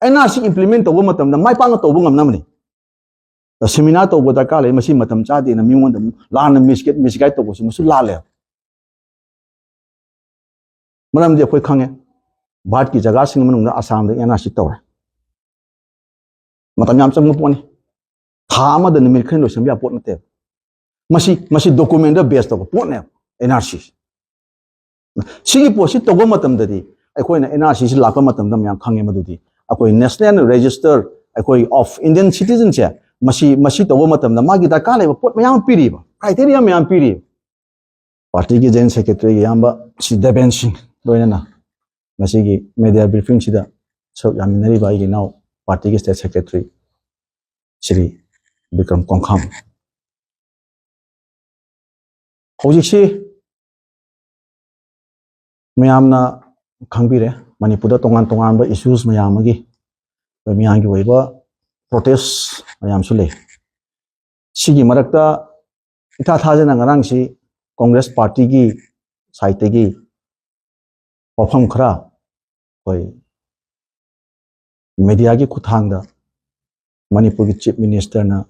NRC implement to woman them, my pang to woman namely. The seminar to what I call a machine matam chadi and a mean one land and misguide to was Musulale. Madam de Quakange, Batki Jagasing Assam the NRC tower. Matamam Samuponi. Hama the American was some important tale. Masi document the best of a point NRC. Sigi posit to womatam daddy. I call NRC Lapamatam Dam Kangi Madudi. I call National Register, I call of Indian Citizenship. Masi to womatam the Magita Kale, put my own piri. Criteria me on piri. Party General Secretary Yamba, she debenching. Doina. Masigi media briefing Sida. So Yaminari by now, Party State Secretary. Siri. Become Konkam. Hojiksi Mayamna Kambire, Manipur Tongan issues Mayamagi, Miyangi Weba, protests Mayam Sule. Sigi Marakta Itatajan Angarangsi, Congress Party gi, Saitegi, Opam Kra, Mediagi Kutanga, Manipur Chief Minister na.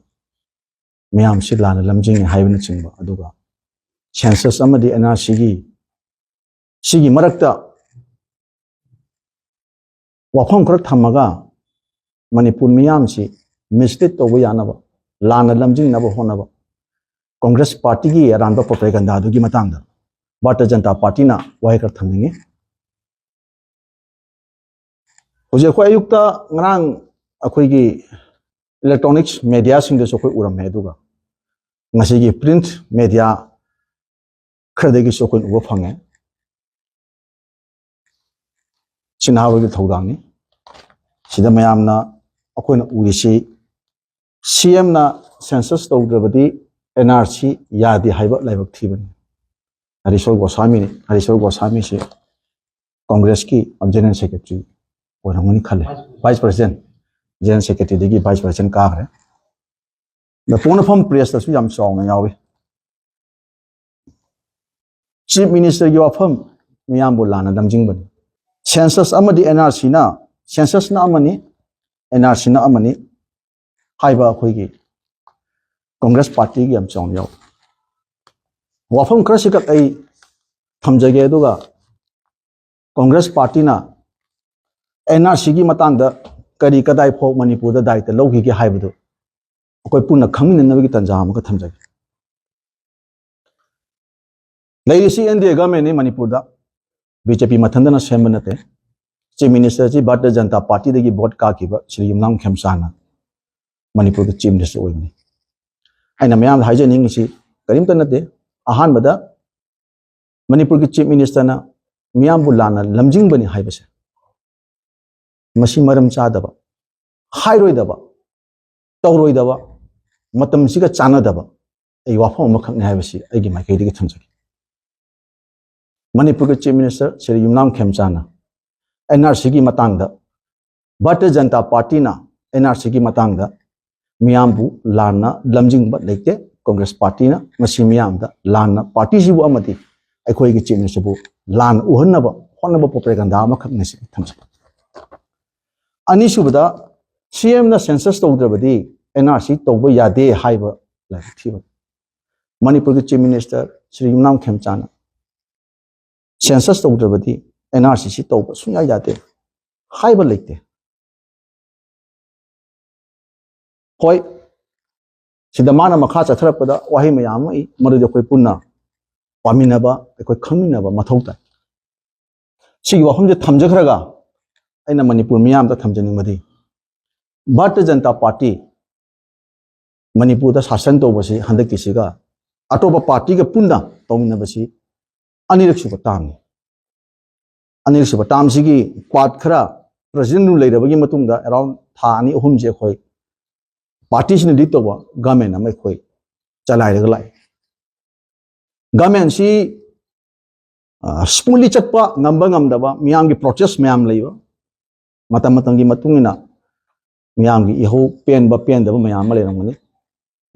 Mayam Sidlan Lamjing Haven Chimba Aduga. Census Amadi NRC Sigi Marakta Wapam Krak Hamaga Manipur Miyamsi Misted to Wayanava Lana Lamjing Nava Honava Congress Party Randa Propaganda Dugi Matanga Bata Janta Partina Waika Tamingi Ujekwa Yukta Ngrang Akwigi Electronics media sing the Soko Uram Meduga. Nasigi print media Kradegi Sokun Wofange. Sinawi Todani. Sidamayamna, Okun Urishi, CM na census to Dravadi, NRC, Yadi Hiber Live Tiban. Arisol Gosami, Congress Key of General Secretary, or Vice President. General Secretary degi Vice President Kagre. The phone from press the Suyam song Yawi. Chief Minister Yofum Miambulana Damjingban. Census Amadi NRC na, Census na Amani, NRC na Amani, Haiba Huigi. Congress Party Yam song yaw. Wafum Krasikat a Tamjageduga. Congress Party na NRC gi Matanda. Kari kadai po Manipur da dai te logi ki haibudu akoi puna khamin na gi tanjam ka thamjai laisi ende government ni Manipur da BJP mathandana sembanate Chief Minister ji Bharatiya Janata Party da gi vote ka ki ba Shri Yumnam Khemsana Manipur da Chief Minister oibani aina mayam haijening si karimta nate ahan bada Manipur ki Chief Minister na miyam bulana lamjing bani haibase Masi maram chadaba, highroidaba, tauroidaba, matam siga chanadaba, a wafam makak navasi, a give my kadi tamsaki. Manipur Chief Minister, Sri Yumnam Khemsana, NRC Matanga, Bharatiya Janata Party na, NRC Matanga, Miyambu, Lana, Lamjing but like Congress Party na, Masi Miyamda, Lana, Party Sibu Amati, a Koi Chief Minister, Lan Uhanaba, Honaba Propaganda, Makak Nasi Tamsaki. Anisubada, CM na census to Dravadi, NRC to Yade Hiber like Tiba. Manipur Chief Minister, Sri Yumnam Khemsana. Census to Dravadi, NRC to Sunya Yade. Hiber like Hoi Sidamana Makasa Trapada, Wahimayama, Maruja Puna, Paminaba, a quick Kaminaba, Matota. See you from the Tamjakraga. Aina Manipur Miyam da Thamjani Madi. Bharatiya Janata Party Manipur da Sasan to Basi, Handakisiga, Atoba Party ga Punda, Tomina Basi, Anirsubatam. Anirsubatam Sigi, Quadkra, President later Bagi Matunda, around Tani Humje Hoi. Partition Ditoba, Gamen Amakoi, Chalai Galai. Gamen si Spooly Chapa, Nambangam Daba, Miyangi protest Mayam labor. Matamatangi matungina Miyangi Iho pen ba pen da mayama lerangani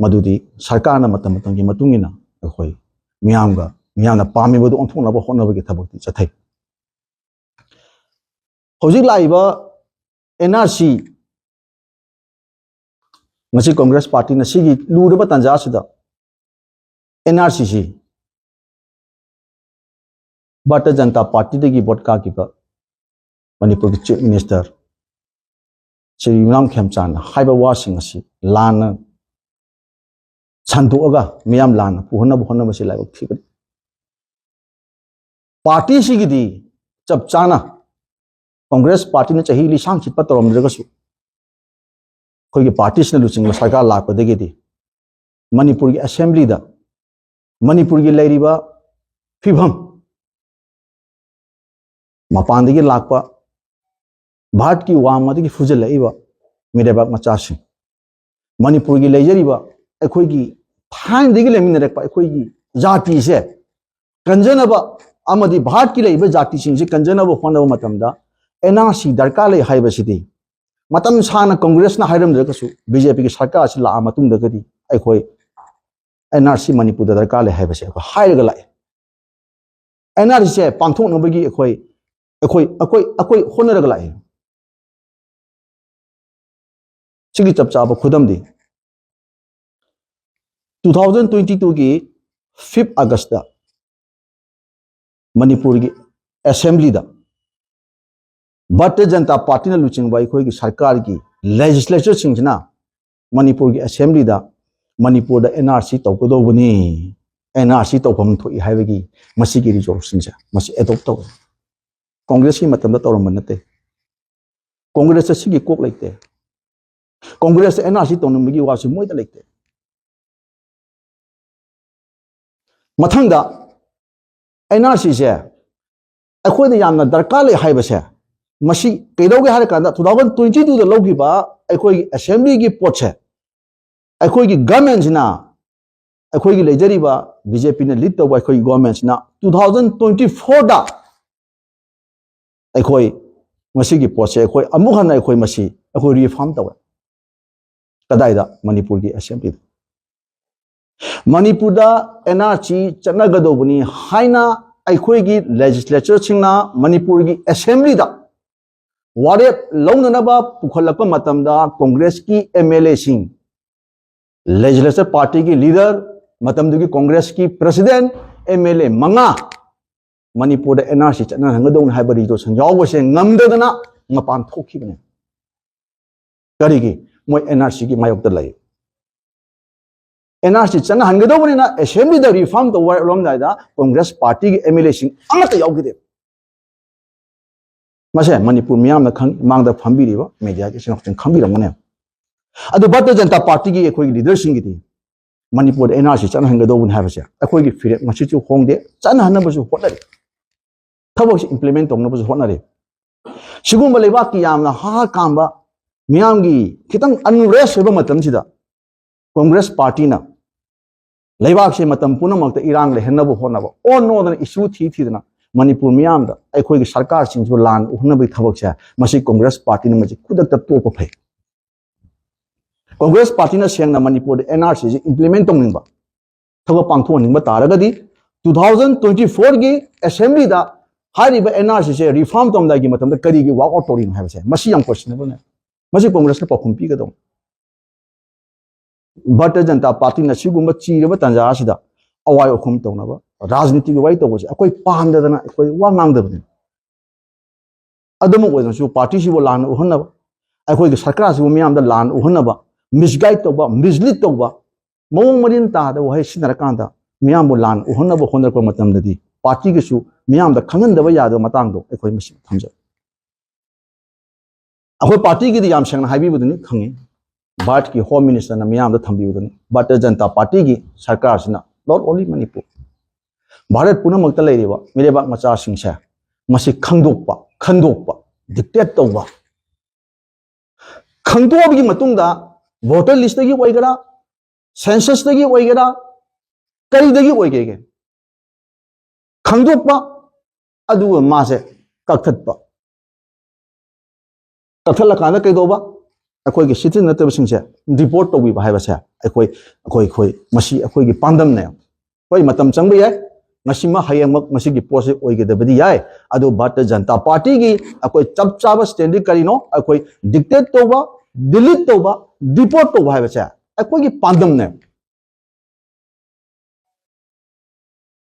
madudi sarkana matamatangi matungina akhoi miyamna pami bodu onthona ba honna ba gi thabakti chathai hojik laiba NRC मसी Congress party ने सिगी लूरबा तंजा सिदा NRC सी Bharatiya Janata party देगी vote का किबा मणिपुर की chief minister Shri Yunam खेमचान हाइबा washing असी लान छंदोगा मियाम लान पुहना बुहना मसी like ठीक party सिगी चप चाना कांग्रेस पार्टी ने चाही लिसांग चित पतरम जगसु कोई पार्टी से लुचिंग सरकार लापदगी मणिपुर की असेंबली दा मणिपुर की लेरिबा फिभम मपान लाप भारत की वाम की फुजल मिरेबाग मचासी मणिपुर की लेजरीब अखोई थाइन लेमिनरप अखोई जाति से कंजनब भारत की लेब जाति से कंजनब होनब एनआरसी दरकार ले हाइबसिदी मतम साना कांग्रेस ना हाइरमद्रगसु बीजेपी की सरकार से ला मतुंगदगदी अखोई एनआरसी मणिपुर दरकार ले हाइबसे हाइरग लाए एनआरसी से पांथोनबगी अखोई होनरग लाए सिगी चप चाब खुदम दी 2022 की 5 अगस्त मणिपुर की असेंबली दा भारतीय जनता पार्टी ने लुचिंग अखोई सरकार की लेजिस्लेचर सिंजना मणिपुर की असेंबली दा मणिपुर दा एनआरसी तौगदौबनी एनआरसी तौफम थोई हाइबगी मसी की रिजोल्यूशन से मसी एडॉप्ट तौ कांग्रेस की मतलब तौरम नते कांग्रेस से कोक लेते कांग्रेस एनआरसी तौनबगी वासु मोइद लेते मथंगदा एनआरसी से अखोई यामना दरकार ले हाइबसे मसी कइदौगे हारे कांदा 2022 दा लौगिबा अखोई असेंबली की पोट से अखोई की गवर्नमेंट ना अखोई की लेजरीबा बीजेपी ने लीड तौबा अखोई गवर्नमेंट ना 2024 दा अखोई मसी की पोट से अखोई अमुक हना अखोई मसी अखोई रिफॉर्म तौबा कदाइदा मणिपुर की असेंबली मणिपुर दा एनआरसी चनगदौबनी हाइना अखोई की लेजिस्लेचर सिंगना मणिपुर की असेंबली दा वारेप लौननबा पुखलप मतमदा कांग्रेस की एमएलए सिंह लेजिस्लेचर पार्टी की लीडर मतमदुगी कांग्रेस की प्रेसिडेंट एमएलए मंगा मणिपुर एनआरसी चना हंगदौन हाइब रिजोल्यूशन यावसे ngमददना मपान थोखिबने करिगी मोय एनआरसी की मायोक्ता लय एनआरसी चना हंगदौबनिना असेंबली द रिफॉर्म द वायरलमदाइदा कांग्रेस पार्टी की एमएलए सिंह अमत यावगिदे मसे मणिपुर मियाम खंग मांगदा फंबिरिबा मीडिया के सिंह खंबिरमने अदु भारतीय जनता पार्टी की अखोई लीडर सिंह की मणिपुर एनआरसी चना हंगदौबन हाबसे अखोई की फिरे मसिचु होंगदे चना हनबसु होनरे थबक इंप्लीमेंट तौनबसु होनरे सिगुम लेबा की यामना हा कामबा मियाम की खितंग अनरेस्ट होबा मतम सिदा कांग्रेस पार्टी ना लेबाक से मतम पुनमक इरांग लेहनब होनब ओ नोदन इशू थीदना मणिपुर मियाम दा अखोई की सरकार सिंह लान उहनबी थबक से मसी कांग्रेस पार्टी ने मजी खुदक तोप फै कांग्रेस पार्टी ने सेंगना मणिपुर एनआरसी से इंप्लीमेंट तौनिंबा थबक पांथोनिंबा तारगदी 2024 की असेंबली दा हारिबा एनआरसी से रिफॉर्म तौमदा की मतम करी की वर्क आउट तौरिन हाबसे मसी याम क्वेश्चनेबल ने मसी कांग्रेस ने पखुम पीगदौ भारतीय जनता पार्टी ने सिगुम चीरब तंजा सिदा अवाय अखुम तौनबा राजनीति की वाई तौबसे अखोई पामदना अखोई वा ngangदबने अदम ओइनसु पार्टी सिबो लान उहनब अखोई की सरकार सिबो मियाम दा लान उहनब मिसगाइड तौबा मिसलीड तौबा मवंग मरिन तादा वहाय सिनरकांदा मियाम बो लान उहनब होनरप मतमददी पार्टी किसु मियाम दा खंगनदब यादो मतंगदो अखोई मसी थमज अखोई पार्टी की याम संगना हाइबिबदनी खंगे भारत की होम मिनिस्टर ना मियाम दा थंबिबदनी भारतीय जनता पार्टी की सरकार सिना नॉट ओनली मणिपुर भारत पुनमक्ता लेरिबा मिरेबाक मचा सिंसे मसी खंगदोकपा खंदोकपा डिक्टेट तौबा खंगदोबगी मतुंगदा वोटर लिस्ट की ओइगरा सेंसस की ओइगरा करीदगी ओइगेगे खंगदोकपा अदुगा मासे कक्थतपा कक्थलकाना कैदोबा अखोई की सिटीजन नतबसिंसे रिपोर्ट तौबीबा हाइबसे अखोई मसी अखोई की पांदम ने कोई मतम चंग याय masiма hayangmak masigi pose oigedabadi yai adu Bharatiya Janata Party gi akoi chap chaba stand karino akoi dictate toba delete toba deport toba haibacha akoi gi pandam ne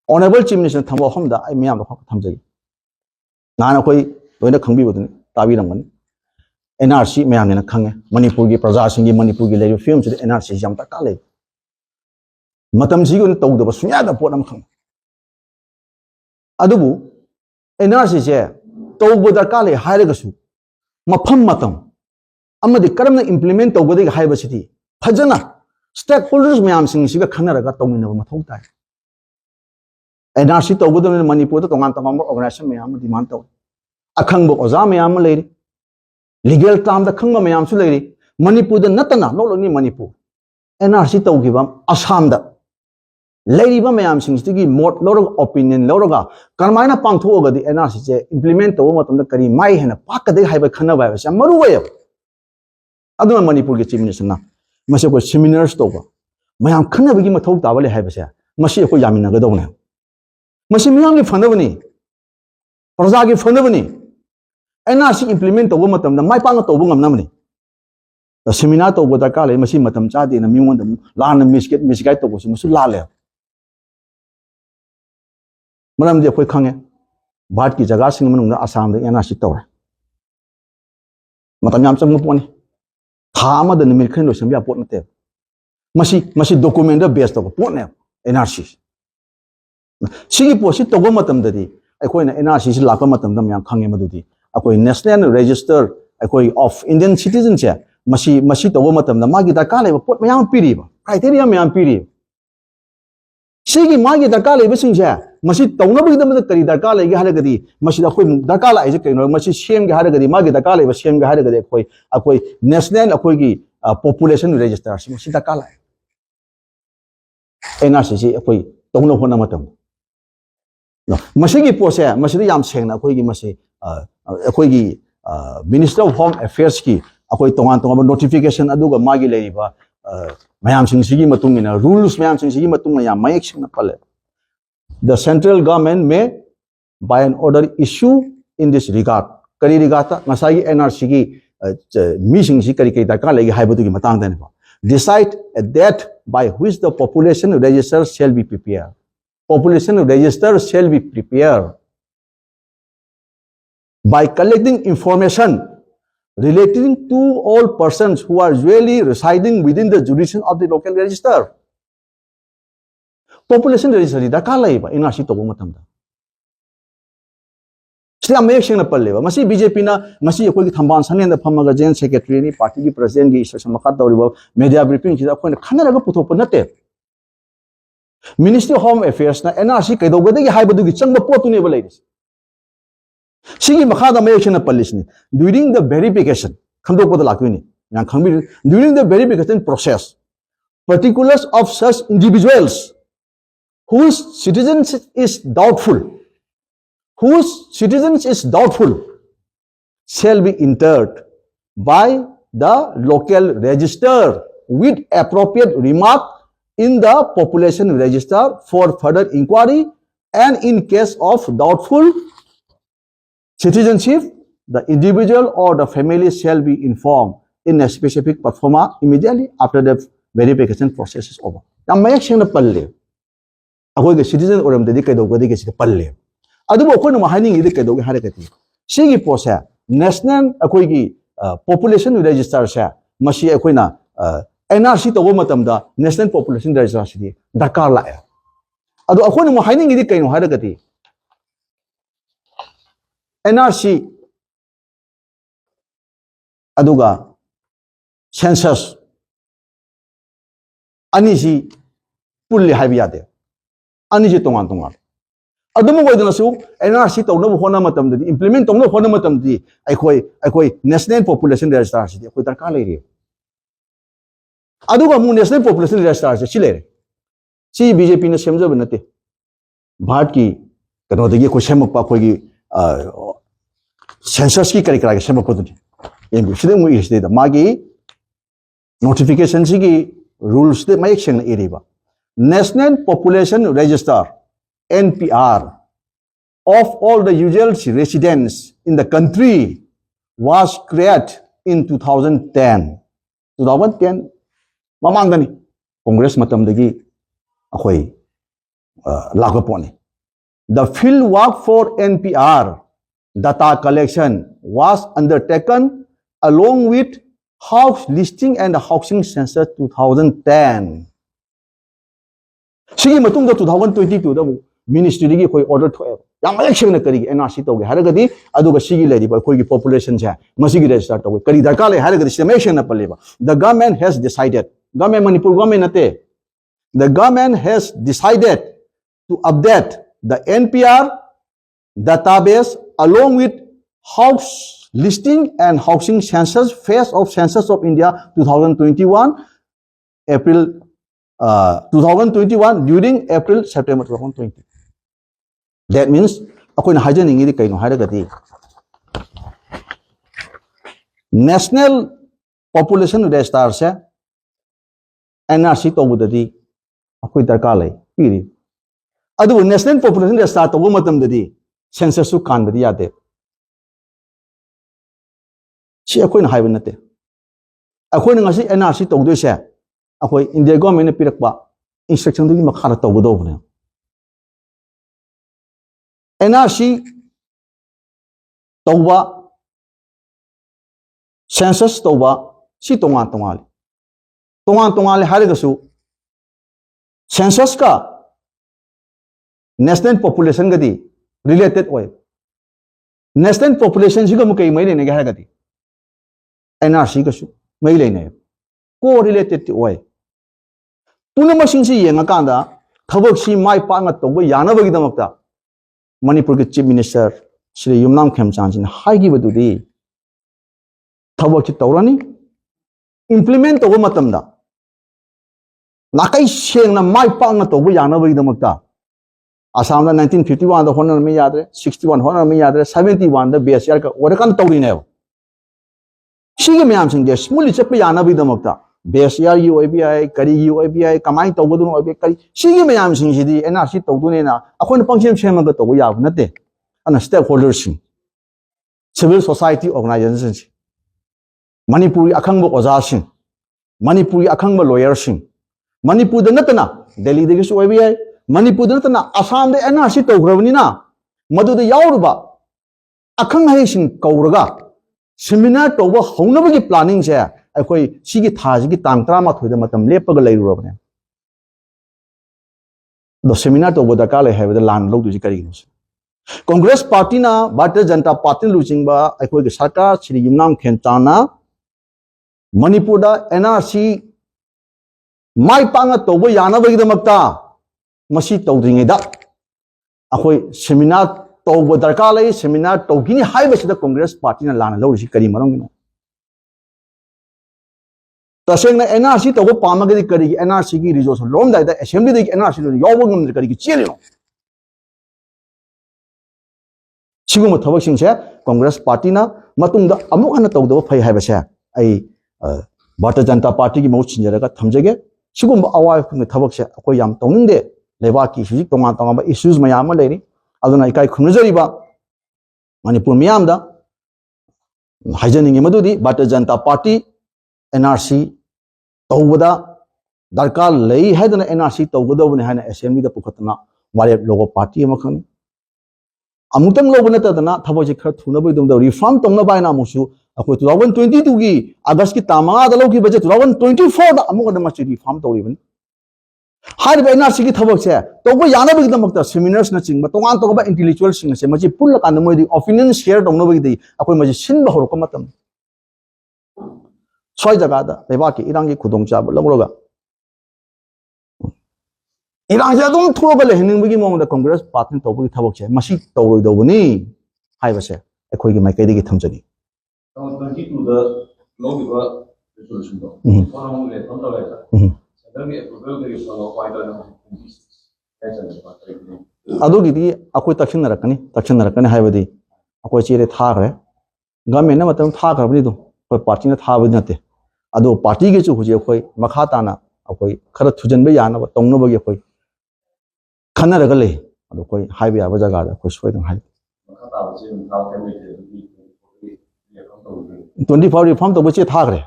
honorable chief minister thamo homda ai miyam ko thamjai nana koi loina khangbi boduni tabi ramani NRC miyam ne khange Manipur gi praja singi Manipur gi leyo film se NRC jam ta ka le matam ji gun tawdaba sunya da pot am khang adubu NRC je tawbu darka le hairagasu mafam matam amadi karamna implement tawbadi ga haibasiti phajana stakeholders mayam sing siga khanaraga tawmina mathau tai NRC tawbudu Manipur to tongan tamam organization mayam demand taw akhangbo oza mayam leiri legal term da khangma mayam su leiri Manipur da natana no loni Manipur NRC tawgiba Assam da लेरिबा मयाम सिंगस्तिगी मोट लोरग opinion लोरगा करमाइना पांथोगदी NRC जे implement तव मतम करी माइ हेना पाकदे हाइबा खनबा हाइबा मरु वय अदुना मणिपुर के chief minister ना मसे को seminars तोबा मयाम खनबगी मथौ ताबले हाइबसे मसे को यामिना गदौने मसे मियाम के फनबनी प्रजा के फनबनी एनआरसी इंप्लीमेंट तव मतम माइ पांग तव ngमनमनी सेमिनार तव दरकार ले मसी मतम चादे ना मियोंद लान मिसगाइड तव मसु लाले मरम दे खागे भारत की जगह सिंह आसाम NRC तौर मतलब चंगपोनी था निमिट खन लोसम या पोट नते मसी डॉक्यूमेंट बेस तब पोटने NRC सिगी पोसी तब मतमददी अखोइना NRC से लाप मतमदम याम खागे मदुदी अखोइ नेशनल रजिस्टर अखोइ ऑफ इंडियन सिटीजन से मसी तब मतमदा मागी दरकार लेबा पोट मयाम पीरीबा क्राइटेरिया मयाम पीरी सिगी मागी दरकार लेबा सिंसे मसी तौनबगदमद करी दरकार लेगे हारगदी मसी अखोइ दरकार लाइजे कइनो मसी सेमगे हारगदी मागी दरकार लेबा सेमगे हारगदी अखोइ नेशनल अखोइगी पॉपुलेशन रजिस्टर से मसी दरकार लाइ NRC से अखोइ तौनो होना मतम मसीगी पोसे मसीद याम सेंगना अखोइगी मसी अखोइगी मिनिस्टर ऑफ होम अफेयर्स की अखोइ तोंगान तोंगान नोटिफिकेशन अदुगा मागी लेरिबा मयाम सिंगसिगी मतुंगिना रूल्स मयाम सिंगसिगी मतुंगा याम मयक सिंगना पले The central government may, by an order, issue in this regard. Kari regard ngasai NRC ki meeting si kari darkar lagi haibutu ki matang dane ba. Decide a date by which the population register shall be prepared. Population register shall be prepared by collecting information relating to all persons who are usually residing within the jurisdiction of the local register. Population register daka laiba NRC to matamda sila mayek sing na palleba masi BJP na masi akoi ki thamban sanen da phamaga gen secretary ni party ki president gi instruction makha tawriba media briefing ki akoi na khana raga puthop nate Ministry of Home Affairs na NRC kaidogade gi haibadu gi changba potu ne balai sigi makha da mayek sing na pallis ni during the verification khandok pod lakuni yang khangbi during the verification process particulars of such individuals whose citizenship is doubtful shall be entered by the local register with appropriate remark in the population register for further inquiry, and in case of doubtful citizenship the individual or the family shall be informed in a specific performa immediately after the verification process is over. Now mayak sing na palle अखोई के citizen और हमदे कई दोगे के setae पल्ले अदुबो अखोई न महानिंग इदे कई दोगे हारे कती सिगी पोसे नेशनल अखोई की पॉपुलेशन रजिस्टर से मसी अखोई ना NRC तो मतमदा नेशनल पॉपुलेशन रजिस्टर से दरकार लाए अदु अखोई न महानिंग इदे कई न हारे कती NRC अदुगा census अनिसी पुल्ले हाइबी यादे अनिजे तोंगान तोंगान अदुम वैदनसु NRC तौनब होना मतमदि इंप्लीमेंट तौनब होना मतमदि अखोई नेशनल पॉपुलेशन रजिस्टर से अखोई दरकार लेरि अदुगा मु नेशनल पॉपुलेशन रजिस्टर से सिलेरे सी BJP ने सेमजब नते भारत की कनोदगी अखोई सेमकपा अखोई सेंसस की करी करा सेमकपदुनि एंगु सिदे मु इस्ते मागी नोटिफिकेशन सी की rules they Mayank Seng एरिबा National Population Register NPR of all the usual residents in the country was created in 2010. 2010 mamangani Congress matamdagi akhoi lagaponi. The field work for NPR data collection was undertaken along with house listing and housing census 2010. Sigi matung da 2022 da ministry gi koi order thoe yang election na kari NRC toge haragadi aduga sigi ledi ba koi gi population cha masigi register toge kari darka le haragadi estimation na paleba. The government has decided, government Manipur government ate, the government has decided to update the NPR database along with house listing and housing census phase of Census of India 2021 April 2021 during April September 2020. That means ako na hajan ingi kay no haragati national population register sa NRC to budadi ako darkalay piri adu national population register to matam dadi census su kan badi yate si ako na haiban nate ako na ngasi NRC to do sa ako India government na pirakba instruction dugi makhara to budo bne NRC tawba census tawba si tongan tongal harigasu census ka national population gadi related way national population siga mukai mai ne ga haragati NRC ka su mai le ne co-related way tuna masing si yenga kanda thabak si mai pa nga tawba yana bagi damakta Manipur Chief Minister Shri Yumnam Khemchandjin haigi badudi thabak chi tawrani implement to matamda nakai sengna mai pa nga tawba yana bagi damakta Assam da 1951 da honor me yadre 61 honor me yadre 71 da BSR ka orakan tawri ne sigi myam sing de smuli chep yana bagi damakta BSR UIBI kari UIBI kamai tawba dun OIBI kari sigi myam sing sidi NRC tawdune na akhon pangchem chema ga tawba yabu nate ana stakeholders sing civil society organizations Manipuri akhangba oza sing Manipuri akhangba lawyers sing Manipur da natana Delhi de su OIBI Manipur da natana Assam de NRC tawgrabni na madu da yawruba akhang hai sing kawraga seminar tawba haunabagi planning se akoi sigi thajigi tang 13 da matam lepaga leirubane do seminar to boda kale have the land log duji kari Congress party na Bharatiya Janata Party luchingba akoi ge sarkar Shri Yumnam Khemchana Manipur da NRC mai panga tobo yana bagi damakta masi tawdringe da akoi seminar to boda kale seminar to gini haiba sida Congress party na lana lo duji kari marong taseng na NRC to go pamagadi kari NRC ki resolution lom da assembly de NRC lo yawang kari ki chelo sigum thabak sing se Congress party na matung da amuk hana tawda phai haiba se ai Bharatiya Janata Party ki mau chinjara ka thamjage sigum awai khung thabak se ko yam tawning leba ki hujik tonga ba issues mayam leiri aduna ikai khunjari ba Manipur miyam da haijaning madudi Bharatiya Janata Party NRC tawda darkar lei haidana NRC tawgadawne hana assembly da pukhatna wale logo party amakhan amutang logo na tadana thaboji khar thuna boidum da reform tongna baina musu akoi 2022 gi August ki tama da logi budget 2024 da amuga da machi reform tawriban har ba NRC ki thabak se tawba yana bagi da makta seminars na chingba tongan to ba intellectual sing se machi pulla kan moi di opinion share tongna bagi dei akoi machi sinba horok matam Soy jagada lebaki irangi khudong chab lagroga irang ja dum thoga le hining bigi mong da Congress party to bagi thabak che masi tawroi do bani haiba se ekhoi gi mai kai digi thamjani 22 da logiba resolution do forum le tonto le sadami approval de follow quite on adu gi di akoi takshin rakani haiba di akoi chire thagre government na matam thagre do koi party na thaba nate ado party ge chu huje khoi makha ta na akoi khara thujan be yana ba tongno ba ge khoi khana raga le ꯑꯗꯣ ꯑꯩꯈꯣꯏ ꯍꯥꯏꯕ ꯌꯥꯕ ꯖꯒꯥꯗ ꯑꯩꯈꯣꯏ ꯁꯣꯏꯗꯅ ꯍꯥꯏ 24 reform ꯇꯧꯕ ꯆꯦ ꯊꯥꯈ꯭ꯔꯦ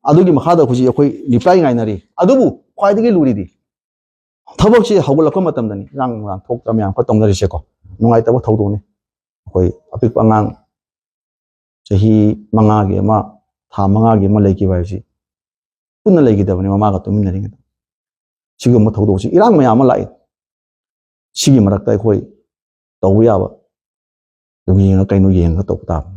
ꯑꯗꯨꯒꯤ ꯃꯈꯥꯗ ꯍꯧꯖꯤꯛ ꯑꯩꯈꯣꯏ ꯔꯤꯄ꯭ꯂꯥꯏ ꯉꯥꯏꯅꯔꯤ ꯑꯗꯨꯕꯨ ꯈ꯭ꯋꯥꯏꯗꯒꯤ ꯂꯨꯔꯤꯗꯤ ꯊꯕꯛꯁꯤ ꯍꯧꯒꯠꯂꯛꯄ ꯃꯇꯝꯗꯅꯤ ꯏꯔꯥꯡ ꯊꯣꯛꯇ ꯃꯌꯥꯝ ꯈꯔ ꯇꯧꯅꯔꯤꯁꯦꯀꯣ ꯅꯨꯡꯉꯥꯏꯇꯕ ꯊꯧꯗꯣꯛꯅꯤ ꯑꯩꯈꯣꯏ ꯑꯄꯤꯛꯄ ꯑꯉꯥꯡ ꯆꯍꯤ 5ꯒꯤ ꯑꯃ ꯊꯥ 5ꯒꯤ ꯑꯃ ꯂꯩꯈꯤꯕ ꯍꯥꯏꯕꯁꯤ ꯄꯨꯟꯅ ꯂꯩꯈꯤꯗꯕꯅꯤ ꯃꯃꯥꯒ ꯇꯨꯃꯤꯟꯅꯔꯤꯉꯩꯗ ꯁꯤꯒꯨꯝꯕ ꯊꯧꯗꯣꯛꯁꯤ ꯏꯔꯥꯡ ꯃꯌꯥꯝ ꯑꯃ ꯂꯥꯛꯏ ꯁꯤꯒꯤ ꯃꯔꯛꯇ ꯑꯩꯈꯣꯏ ꯇꯧꯕ ꯌꯥꯕ ꯑꯗꯨꯝ ꯌꯦꯡꯉ ꯀꯩꯅꯣ ꯌꯦꯡꯉꯒ ꯇꯧꯕ ꯇꯥꯕꯅꯤ